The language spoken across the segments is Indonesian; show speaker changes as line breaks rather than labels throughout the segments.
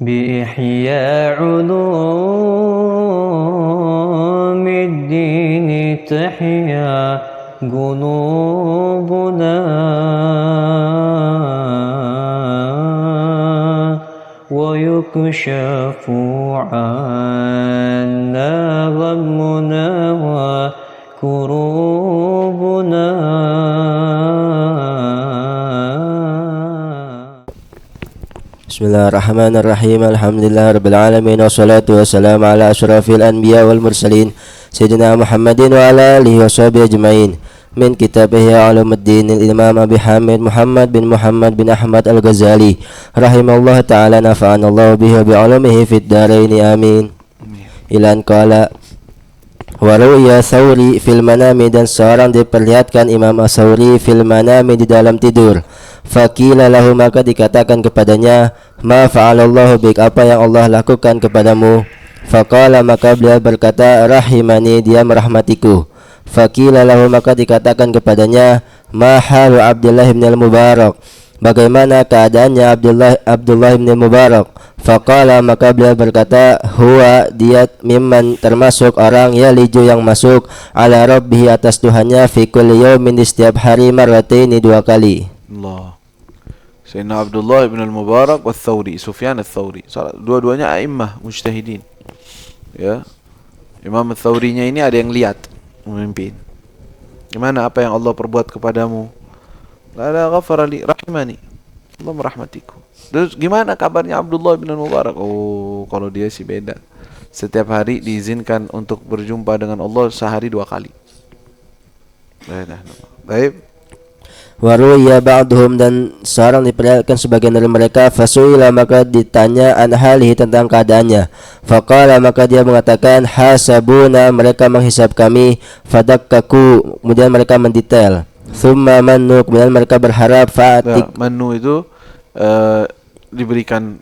بإحياء علوم الدين تحيا قلوبنا ويكشف عنا غمنا وكروبنا.
Bismillahirrahmanirrahim. Alhamdulillahirrabbilalamin. Wassalatu wassalamu ala asyrafil anbiya wal mursalin Sayyidina Muhammadin wa ala alihi wa sahbihi ajma'in. Min kitab Ihya Ulumuddin Imam Abi Hamid Muhammad bin Ahmad Al-Ghazali rahimahullah ta'ala, nafa'anallahu bihi wa bi'ulumihi fid dharaini amin. Ilan qala wa ru'ya Thawri fil manami, dan seorang diperlihatkan Imam Thawri fil manami, di dalam tidur. Faqila lahu, maka dikatakan kepadanya, ma fa'alallahu bik, apa yang Allah lakukan kepadamu? Faqala, maka beliau berkata, rahimani, dia merahmatiku. Faqila lahu, maka dikatakan kepadanya, ma halu Abdullah bin al-Mubarak, bagaimana keadaannya Abdullah bin al-Mubarak? Faqala, maka beliau berkata, huwa, dia mimman, termasuk orang yaliju yang masuk ala rabbihi, atas Tuhannya, fi kulli yawmin, di setiap hari, marrataini, 2 kali.
Allah. Sayyidina Abdullah bin al-Mubarak wa Thawri, Sufyan al-Thawri, dua-duanya a'immah mujtahidin. Ya. Imam al-Thawrinya ini ada yang lihat memimpin. Gimana apa yang Allah perbuat kepadamu? La ghafara li rahimani, Allah merahmatiku. Terus gimana kabarnya Abdullah bin al-Mubarak? Oh, kalau dia sih beda. Setiap hari diizinkan untuk berjumpa dengan Allah sehari 2 kali. Baik.
Waruya ba'duhum, dan seorang diperlihatkan sebagian dari mereka, fasuila, maka ditanya an halihi, tentang keadaannya. Faqala, maka dia mengatakan, hasabuna, mereka menghisab kami. Fadakkaku, kemudian mereka mendetail. Thumma mannu, kemudian mereka berharap. Fa'atik,
Ya, mannu itu diberikan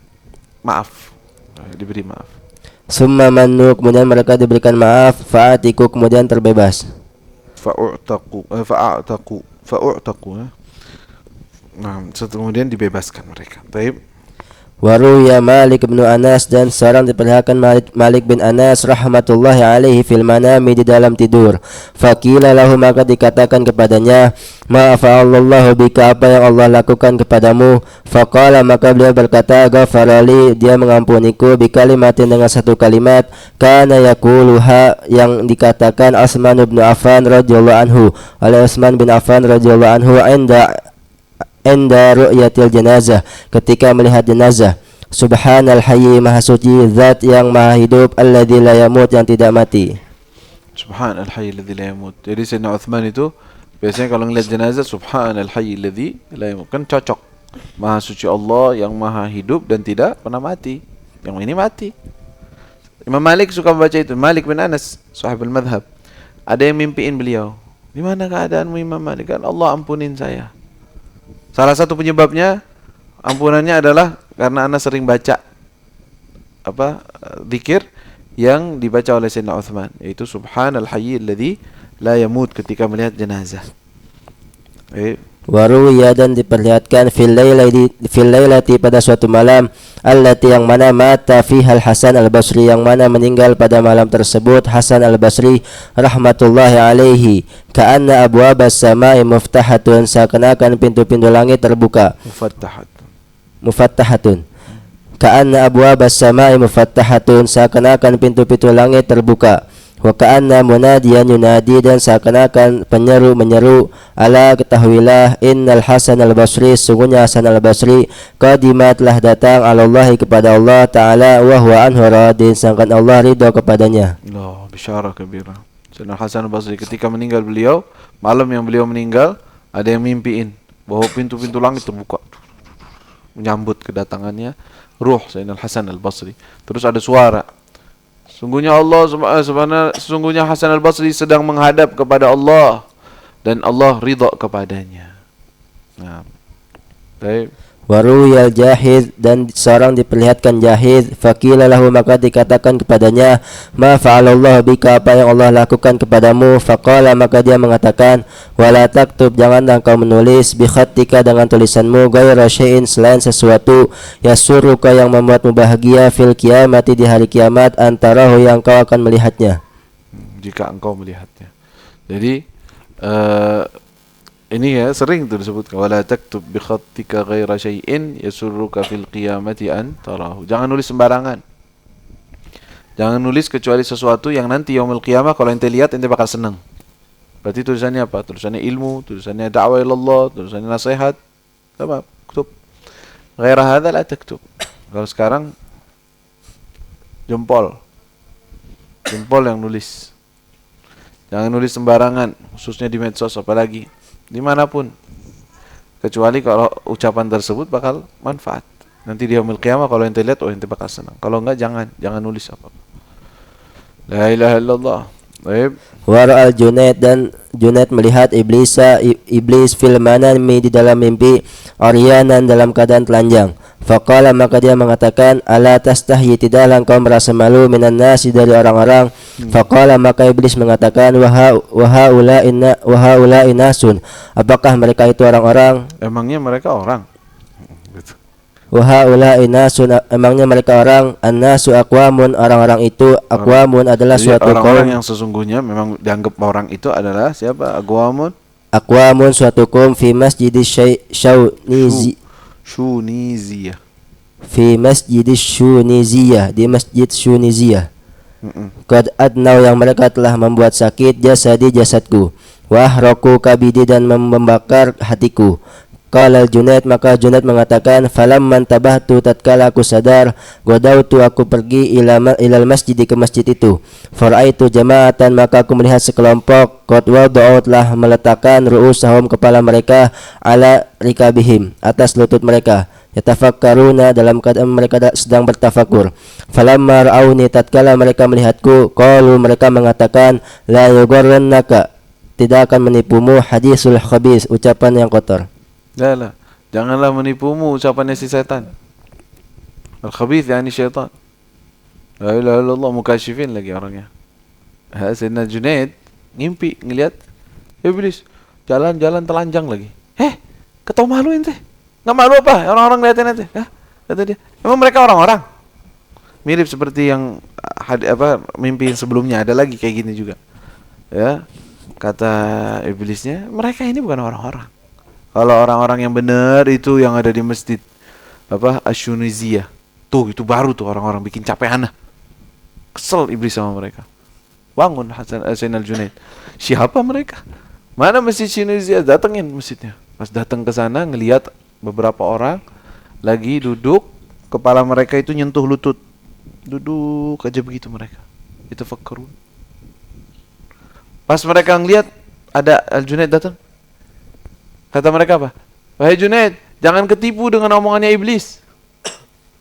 maaf, diberi maaf.
Summa mannu, kemudian mereka diberikan maaf. Fa'atiku, kemudian terbebas.
Fa'a'taku. Nah, setelah kemudian dibebaskan mereka. Baik.
Waruya Malik bin Anas, dan seorang diperlihatkan Malik bin Anas rahmatullahi alaihi fil manami, di dalam tidur. Faqila lahu, maka dikatakan kepadanya, ma fa'alallahu bika, apa yang Allah lakukan kepadamu? Faqala, maka beliau berkata, ghafarali, dia mengampuniku, bikalimatin, dengan 1 kalimat, kana yaquluha, yang dikatakan Utsman bin Affan radhiyallahu anhu, oleh Utsman bin Affan radhiyallahu anhu, inda ru'yatil janazah, ketika melihat jenazah. Subhanal hayy, maha suci zat yang maha hidup, alladzi la yamut, yang tidak mati.
Subhanal hayy alladzi la yamut. Jadi Sayyidina Utsman itu biasanya kalau ngelihat jenazah, subhanal hayy alladzi la yamut, kan cocok. Maha suci Allah yang maha hidup dan tidak pernah mati. Yang ini mati. Imam Malik suka membaca itu. Malik bin Anas, sahibul madhab. Ada yang mimpiin beliau. Gimana keadaanmu Imam Malik? Kan Allah ampunin saya. Salah satu penyebabnya ampunannya adalah karena Anas sering baca zikir yang dibaca oleh Sayyidina Utsman, yaitu subhanal hayy alladzi la yamut, ketika melihat jenazah.
Waruya, dan diperlihatkan fil lailati, pada suatu malam, allati, yang mana mata fiha Hasan al-Basri, yang mana meninggal pada malam tersebut Hasan al-Basri rahmatullahi alaihi. Ka'anna abwabas samai muftahatun, seakan-akan pintu-pintu langit terbuka. Mufattahatun. Ka'anna abwabas samai mufattahatun, seakan-akan pintu-pintu langit terbuka. Wa ka'anna munadiyan yunadi, dan seakan-akan penyeru menyeru, ala, ketahuilah, innal Hasan al-Basri, sungguhnya Hasan al-Basri, qadimat, telah datang, alallahi, kepada Allah Ta'ala, wa huwa anhu radin, sedangkan Allah ridha kepadanya.
Allah, bisyarah kabirah. Sayyidina Hasan al-Basri ketika meninggal beliau, malam yang beliau meninggal, ada yang mimpiin bahwa pintu-pintu langit terbuka menyambut kedatangannya ruh Sayyidina Hasan al-Basri. Terus ada suara, sungguhnya sesungguhnya Hasan al-Basri sedang menghadap kepada Allah dan Allah ridha kepadanya. Nah, baik.
Waruyal jahid, dan seorang diperlihatkan jahid. Faqila lahu, maka dikatakan kepadanya, ma fa'alallahu bika, apa yang Allah lakukan kepadamu? Faqala, maka dia mengatakan, wala taktub, janganlah engkau menulis, bi khatika, dengan tulisanmu, ghayra syai'in, selain sesuatu, yasurruka, yang membuatmu bahagia, fil qiyamati, di hari kiamat, antarahu, yang kau akan melihatnya.
Jika engkau melihatnya. Jadi ini ya sering tuh disebutkan, wala taktub bi khatika ghaira syai'in yasurruka fil qiyamati an tarahu. Jangan nulis sembarangan. Jangan nulis kecuali sesuatu yang nanti yaumul qiyamah kalau ente lihat ente bakal senang. Berarti tulisannya apa? Tulisannya ilmu, tulisannya dakwah ilallah, tulisannya nasihat. Apa? Kutub. Ghaira hadza la taktub. Kalau sekarang jempol. Jempol yang nulis. Jangan nulis sembarangan, khususnya di medsos apalagi. Dimanapun, kecuali kalau ucapan tersebut bakal manfaat. Nanti di yaumil qiyamah kalau ente lihat, oh ente bakal senang. Kalau enggak, jangan nulis apa. La ilaha illallah. Baik.
Wara'al Junaid, dan Junaid melihat iblis fil manami, di dalam mimpi, aryanan, dalam keadaan telanjang. Faqala, maka dia mengatakan, ala tastahyi, tidaklah engkau merasa malu, minan nasi, dari orang-orang. Faqala, maka iblis mengatakan, wahaula'i nasun, apakah mereka itu orang-orang?
Emangnya mereka orang? Gitu.
Wahaula'i nasun, emangnya mereka orang? An-nasu aqwamun, orang-orang itu, aqwamun adalah
Jadi
suatu
orang-orang
kaum.
yang sesungguhnya memang dianggap orang itu adalah siapa? Aqwamun
Aqwamun, suatu kaum, fi masjid
Shuniziyah.
fi masjid Shuniziyah, di masjid Shuniziyah. Qad adnau, yang mereka telah membuat sakit jasadi, jasadku, wahraku kabidi, dan membakar hatiku. Qala Junaid, maka Junaid mengatakan, falamman tabahtu, tatkala aku sadar, godautu, aku pergi ilal masjid, ke masjid itu. Faraitu jama'atan, maka aku melihat sekelompok, qad wada'u, telah meletakkan ru'usahum, kepala mereka, ala rikabihim, atas lutut mereka, yatafakkaruna, dalam keadaan mereka sedang bertafakur. Falamma ra'auni, tatkala mereka melihatku, qalu, mereka mengatakan, la yughurrannaka, tidak akan menipumu, hadisul khabis, ucapan yang kotor.
Lah, janganlah menipumu ucapannya si setan. Al-khabith yani syaitan. La ilaha illallah, mukasyifin lagi orangnya. Sayyidina Junaid ngimpi ngelihat iblis jalan-jalan telanjang lagi. Ketau malu ente? Enggak malu apa? Orang-orang liatin ente. Kata dia, emang mereka orang-orang? Mirip seperti yang mimpi yang sebelumnya, ada lagi kayak gini juga. Ya. Kata iblisnya, mereka ini bukan orang-orang. Kalau orang-orang yang benar itu yang ada di masjid Asyuniziyah. Tuh itu baru tuh orang-orang bikin capek anak. Kesel iblis sama mereka. Bangun Sayyidina Junaid. Siapa mereka? Mana masjid Asyuniziyah? Datengin masjidnya. Pas datang ke sana ngelihat beberapa orang lagi duduk, kepala mereka itu nyentuh lutut. Duduk aja begitu mereka. Itu fakirun. Pas mereka ngelihat ada Al-Junaid datang. Kata mereka apa? Wahai Junaid, jangan ketipu dengan omongannya iblis.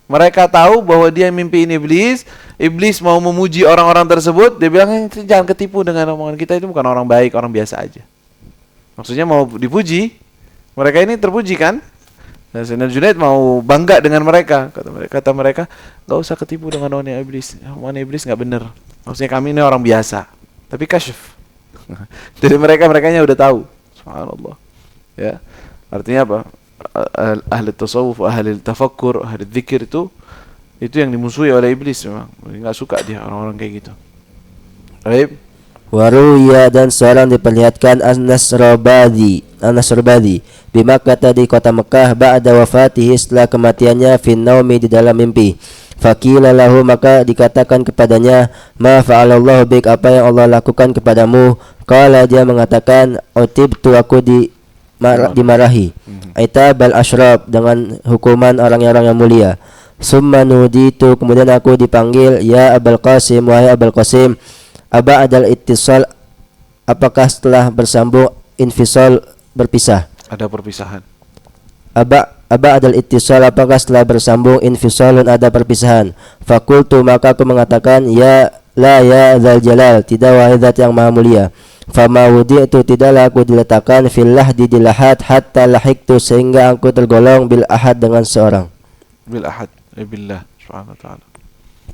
Mereka tahu bahwa dia mimpiin iblis. Iblis mau memuji orang-orang tersebut. Dia bilang, jangan ketipu dengan omongan kita, itu bukan orang baik, orang biasa aja. Maksudnya mau dipuji. Mereka ini terpuji kan? Dan Sayyidina Junaid mau bangga dengan mereka. Kata mereka, gak usah ketipu dengan omongan iblis. Omongan iblis gak benar. Maksudnya kami ini orang biasa. Tapi kasyaf. Jadi mereka-nya udah tahu. Subhanallah. Ya, artinya apa? Ahli tasawuf, ahli tafakkur, ahli dzikir itu yang dimusuhi oleh iblis memang. Enggak suka dia orang-orang kayak gitu. Baik.
Waruya, dan seorang diperlihatkan An-Nasrabadi di Makkah, di kota Mekah, ba'da wafatihi, setelah kematiannya, fin naumi, di dalam mimpi. Faqila lahu, maka dikatakan kepadanya, ma fa'alallahu bik, apa yang Allah lakukan kepadamu? Qala, dia mengatakan, utibtu, aku dimarahi. Aitabal asyrab, dengan hukuman orang-orang yang mulia. Summa nuditu, kemudian aku dipanggil, ya Abul Qasim, wahai Abul Qasim. Aba adal ittisal, apakah setelah bersambung infisal berpisah?
Ada perpisahan.
Aba adal ittisal, apakah setelah bersambung infisalun ada perpisahan? Fakultu, maka aku mengatakan, ya la ya dzal jalal, tidak wahai zat yang maha mulia. Fama wudi'tu tidaklah aku diletakkan fil lahdi di lahat hatta lahiktu sehingga aku tergolong bil ahad dengan seorang.
Bil ahad, billah subhanahu wa ta'ala.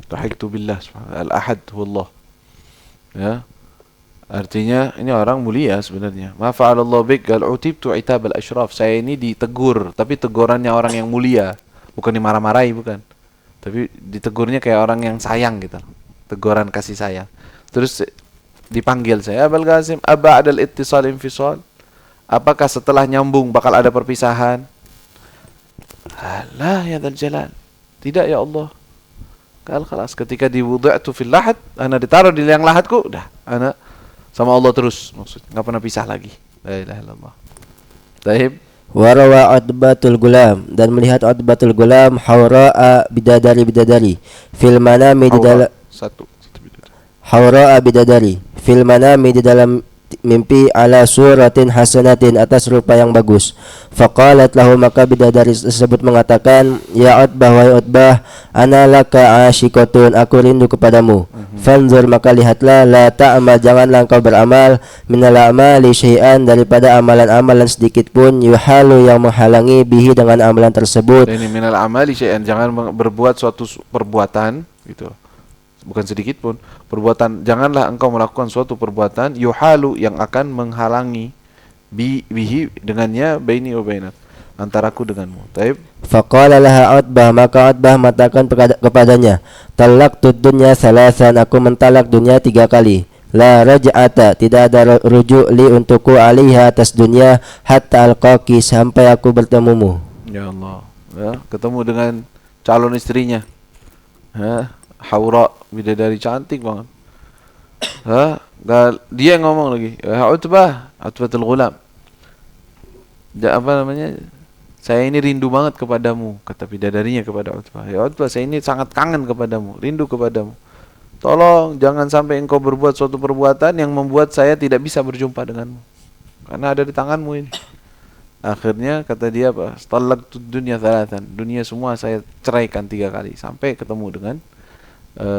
Lahiktu billah subhanahu al ahad huwallah. Ya. Artinya ini orang mulia sebenarnya. Ma fa'alallahu bik qal utibtu itab al ashraf. Saya ini ditegur, tapi tegurannya orang yang mulia, bukan dimarah-marahi, bukan. Tapi ditegurnya kayak orang yang sayang gitu. Teguran kasih sayang. Terus dipanggil saya, Abul Qasim, aba'dal ittisal infisal? Apakah setelah nyambung bakal ada perpisahan? La ya dzal jalal. Tidak ya Allah. Kal khalas ketika diwudhi'tu fil lahad, ana ditaruh di liang lahatku, udah ana sama Allah terus, maksudnya enggak pernah pisah lagi. La ilaha illallah. Taib.
Warawa Utbatul Gulam, dan melihat Utbatul Gulam haura'a bidadari fil manami di dalam
satu
haura'a bidadari fil manami di dalam mimpi ala suratin hasanatin atas rupa yang bagus. Faqalat lahu, maka bidadari tersebut mengatakan, ya Utbah, wahai Utbah, ana laka asyikotun, aku rindu kepadamu. Fanzur, maka lihatlah, la ta'amal, janganlah engkau beramal, minal amali syai'an, daripada amalan-amalan sedikit pun, yuhalu, yang menghalangi, bihi, dengan amalan tersebut.
Ini minal amali syai'an, jangan berbuat suatu perbuatan gitu, bukan sedikit pun perbuatan, janganlah engkau melakukan suatu perbuatan yuhalu, yang akan menghalangi bihi, dengannya, baini wa bainak, antaraku denganmu. Taib.
Faqala laha Utbah, maka Utbah mengatakan kepadanya, talaqtud dunya salasan, aku mentalak dunia 3 kali. La raj'ata, tidak ada rujuk li untukku alaiha, atas dunia, hatta alqaki, sampai aku bertemumu.
Ya Allah, ya, ketemu dengan calon istrinya. Haura, bidadari cantik banget. Dia ngomong lagi, ya Utbah, Utbatul Ghulam, apa namanya, saya ini rindu banget kepadamu, kata bidadarinya kepada Utbah. Ya Utbah, saya ini sangat kangen kepadamu, rindu kepadamu. Tolong jangan sampai engkau berbuat suatu perbuatan yang membuat saya tidak bisa berjumpa denganmu, karena ada di tanganmu ini. Akhirnya kata dia apa? Talaqtud dunya thalathan, dunia semua saya ceraikan 3 kali sampai ketemu dengan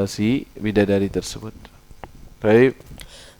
si bidadari tersebut. Baik.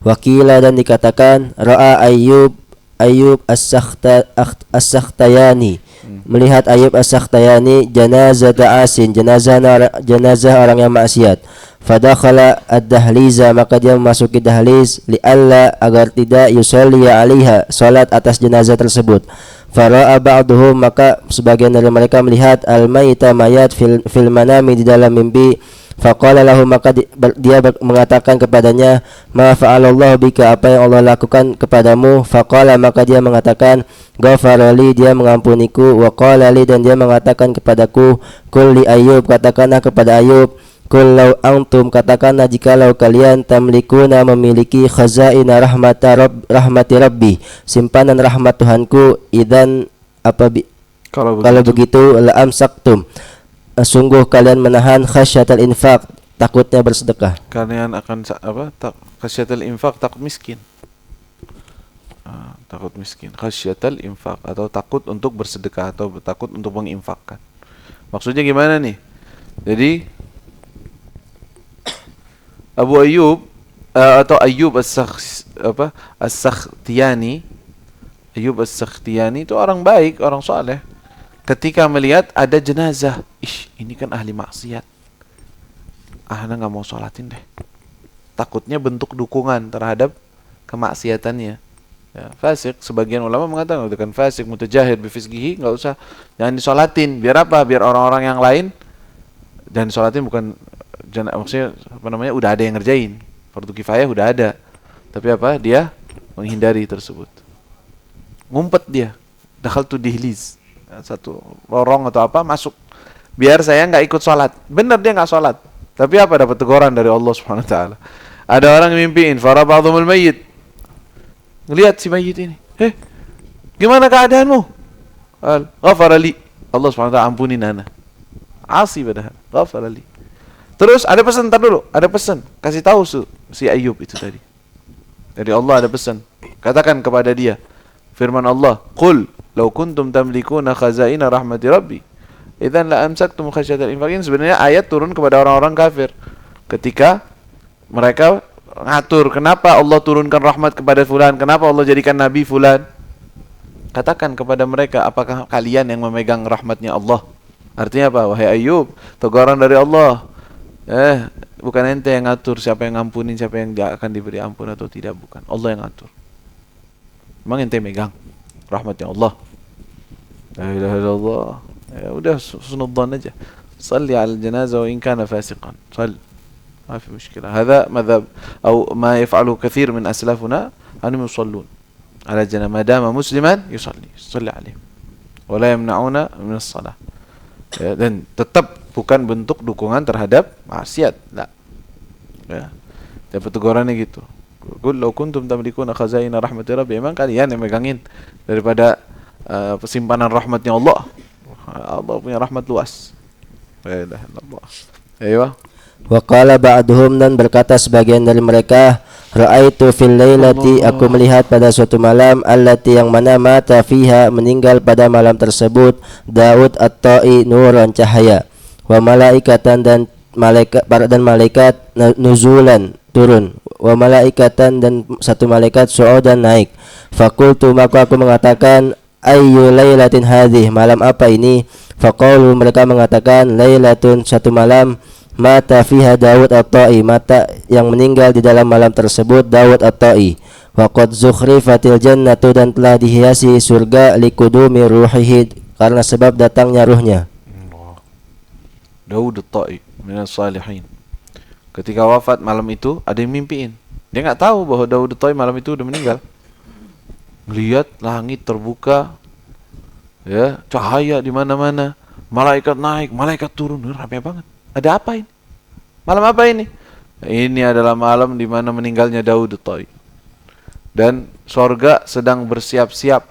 Wakila, dan dikatakan, ra'a Ayyub as-Sakhtayani, melihat Ayyub as-Sakhtayani janazah asin, jenazah orang yang maksiat. Fadakhala ad-dahliza, maka dia memasuki dahliz, li'alla, agar tidak yusalli 'alaiha, salat atas jenazah tersebut. Fara'a ba'duhum, maka sebagian dari mereka melihat al-mayta, mayat, fil manami, di dalam mimpi. Faqala lahu, maka dia mengatakan kepadanya, ma fa'alallahu bika, apa yang Allah lakukan kepadamu. Faqala, maka dia mengatakan, ghafarali, dia mengampuniku. Wa qala li, dan dia mengatakan kepadaku, qul li Ayyub, katakanlah kepada Ayyub, qul law antum, katakanlah jikalau kalian, tamlikuna, memiliki khazaina rahmati rabbi, simpanan rahmat Tuhanku, idzan, kalau begitu la amsaktum, sungguh kalian menahan khasyatal infaq, takutnya bersedekah.
Kalian akan khasyatal infaq, takut miskin. Takut miskin. Khasyatal infaq, atau takut untuk bersedekah, atau takut untuk menginfakkan. Maksudnya gimana nih? Jadi Abu Ayyub atau Ayyub as-Sakhtiyani, Ayyub as-Sakhtiyani itu orang baik, orang saleh. Ketika melihat ada jenazah, ini kan ahli maksiat, ana nggak mau sholatin deh. Takutnya bentuk dukungan terhadap kemaksiatannya. Ya, fasik, sebagian ulama mengatakan itu kan fasik, mutajahir bifisqihi, nggak usah, jangan disolatin. Biar apa? Biar orang-orang yang lain, jangan disolatin, bukan maksudnya apa namanya, udah ada yang ngerjain, fardu kifayah udah ada, tapi apa, dia menghindari tersebut, ngumpet dia, dakhaltu dihliz, satu lorong atau apa, masuk, biar saya nggak ikut sholat. Bener dia nggak sholat, tapi apa, dapat teguran dari Allah Subhanahu Wa Taala. Ada orang mimpiin fara ba'dhumul mayyit, ngelihat si mayit ini, gimana keadaanmu? Ghafarali, Allah Subhanahu Wa Taala ampuni nana, asi padahal, ghafarali. Terus ada pesan, ntar dulu, ada pesan, kasih tahu si Ayyub itu tadi, dari Allah ada pesan, katakan kepada dia, firman Allah, qul law kuntum tamlikuna khazaina rahmati rabbi idzan la amsaktum khasyatal infaq. Sebenarnya ayat turun kepada orang-orang kafir ketika mereka ngatur kenapa Allah turunkan rahmat kepada fulan, kenapa Allah jadikan nabi fulan. Katakan kepada mereka, apakah kalian yang memegang rahmatnya Allah? Artinya apa? Wahai Ayub, teguran dari Allah. Bukan ente yang ngatur siapa yang ngampunin, siapa yang akan diberi ampun atau tidak, bukan. Allah yang ngatur. Memang ente megang rahmatnya Allah. La ilaha illallah. Ya udah sunudzan aja. Salli al janazah wa in kana fasiqan. Salli. ما في مشكلة. هذا مذهب أو ما يفعله كثير من أسلافنا أنهم يصلون على الجنازة ما دام مسلما يصلي عليه ولا يمنعون من الصلاة. Dan tetap bukan bentuk dukungan terhadap maksiat. La. Ya. Dapat tegurannya gitu. Qul law kuntum tamlikuna khazaina rahmati rabbi. Emang kalian yang megangin daripada simpanan rahmatnya Allah. Allah punya rahmat luas. La ilaha illallah. Ayo.
Wa qala ba'duhum, dan berkata sebagian dari mereka, ra'aitu fil lailati, aku melihat pada suatu malam, allati yang mana mata fiha, meninggal pada malam tersebut, Daud at-Ta'i, nuran, cahaya, wa malaikatan, dan malaikat nuzulan, turun, wa malaikatan, dan satu malaikat su'udan, naik. Fakultu, maka aku mengatakan, ayyu lailatin hadhih, malam apa ini? Faqalu, mereka mengatakan, lailatun, satu malam, mata fiha Daud at-Ta'i, mata yang meninggal di dalam malam tersebut Daud at-Ta'i. Wa qad zukhrifatil jannatu, dan telah dihiasi surga, likudumi ruhihi, karena sebab datangnya ruhnya.
Daud at-Ta'i minas salihin. Ketika wafat malam itu ada yang mimpiin. Dia enggak tahu bahwa Daud at-Ta'i malam itu udah meninggal. Lihat langit terbuka, ya, cahaya di mana-mana, malaikat naik, malaikat turun, ramai banget. Ada apa ini? Malam apa ini? Ini adalah malam di mana meninggalnya Daud at-Ta'i. Dan sorga sedang bersiap-siap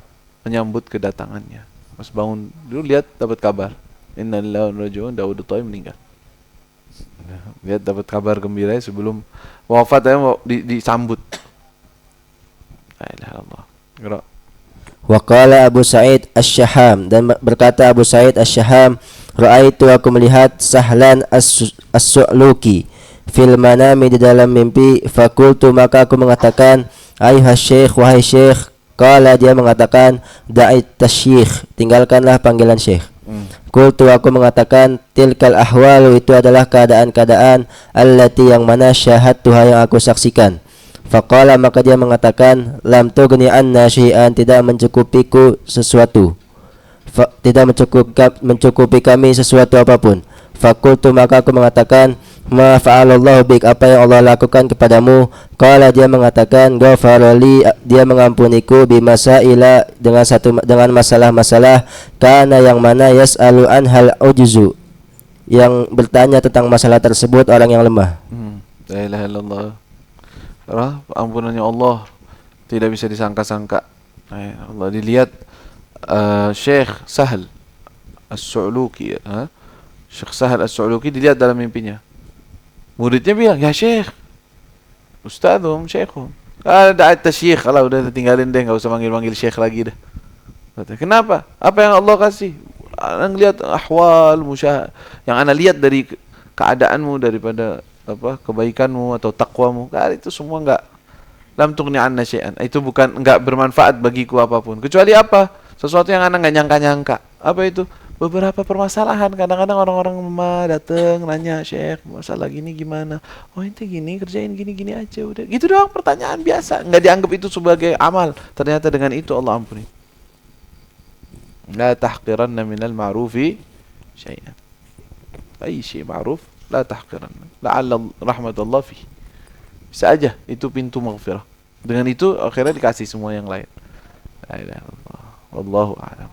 menyambut kedatangannya. Pas bangun dulu lihat dapat kabar. Inna lillahi wa inna ilaihi raji'un, Daud at-Ta'i meninggal. Lihat dapat kabar gembira sebelum wafatnya disambut. La ilaha illallah. Gerak.
Wa qala Abu Sa'id Asy-Syaham, dan berkata Abu Sa'id Asy-Syaham, ra'aitu, aku melihat Sahlan As-Su'luki fil manami, di dalam mimpi. Fakultu, maka aku mengatakan, ayuhas syekh, wahai syekh. Qala, dia mengatakan, da'it tasyikh, tinggalkanlah panggilan syekh. Kultu, aku mengatakan, tilkal ahwalu, itu adalah keadaan-keadaan, allati yang mana syahadtuha, yang aku saksikan. Faqala, maka dia mengatakan, lam tughni anna syai'an, tidak mencukupiku sesuatu, tidak mencukupi kami sesuatu apapun. Fakultu, maka aku mengatakan, ma fa'alallahu bik, apa yang Allah lakukan kepadamu? Qala, dia mengatakan, ghafarali, dia mengampuniku, bimasaila, dengan masalah-masalah, kana, yang mana yas'alu anhal ujzu, yang bertanya tentang masalah tersebut orang yang lemah.
La ilaha illallah. Ampunannya Allah tidak bisa disangka-sangka. Allah dilihat Syekh Sahal As-Su'luki, Syekh Sahal As-Su'luki dilihat dalam mimpinya. Muridnya bilang, ya Syekh, Ustadzum, Syekhum, ada tasyikh, kalau udah tinggalin deh, enggak usah manggil-manggil Syekh lagi dah. Kenapa? Apa yang Allah kasih? Ana lihat ahwal yang ana lihat dari keadaanmu, daripada kebaikanmu atau takwamu, itu semua enggak, lam tughni anna syai'an, itu bukan, enggak bermanfaat bagiku apapun, kecuali apa? Sesuatu yang anak enggak nyangka-nyangka. Apa itu? Beberapa permasalahan. Kadang-kadang orang-orang datang nanya, Syekh, masalah gini gimana? Oh, ente gini, kerjain gini-gini aja, udah. Gitu doang, pertanyaan biasa, enggak dianggap itu sebagai amal. Ternyata dengan itu Allah ampuni. La tahqiranna minal ma'rufi syai'an. Ai syai' ma'ruf la tahqiranna, la'alla rahmatullah fi. Bisa aja itu pintu maghfirah. Dengan itu akhirnya dikasih semua yang lain. La ilaha illallah. Wallahu a'lam.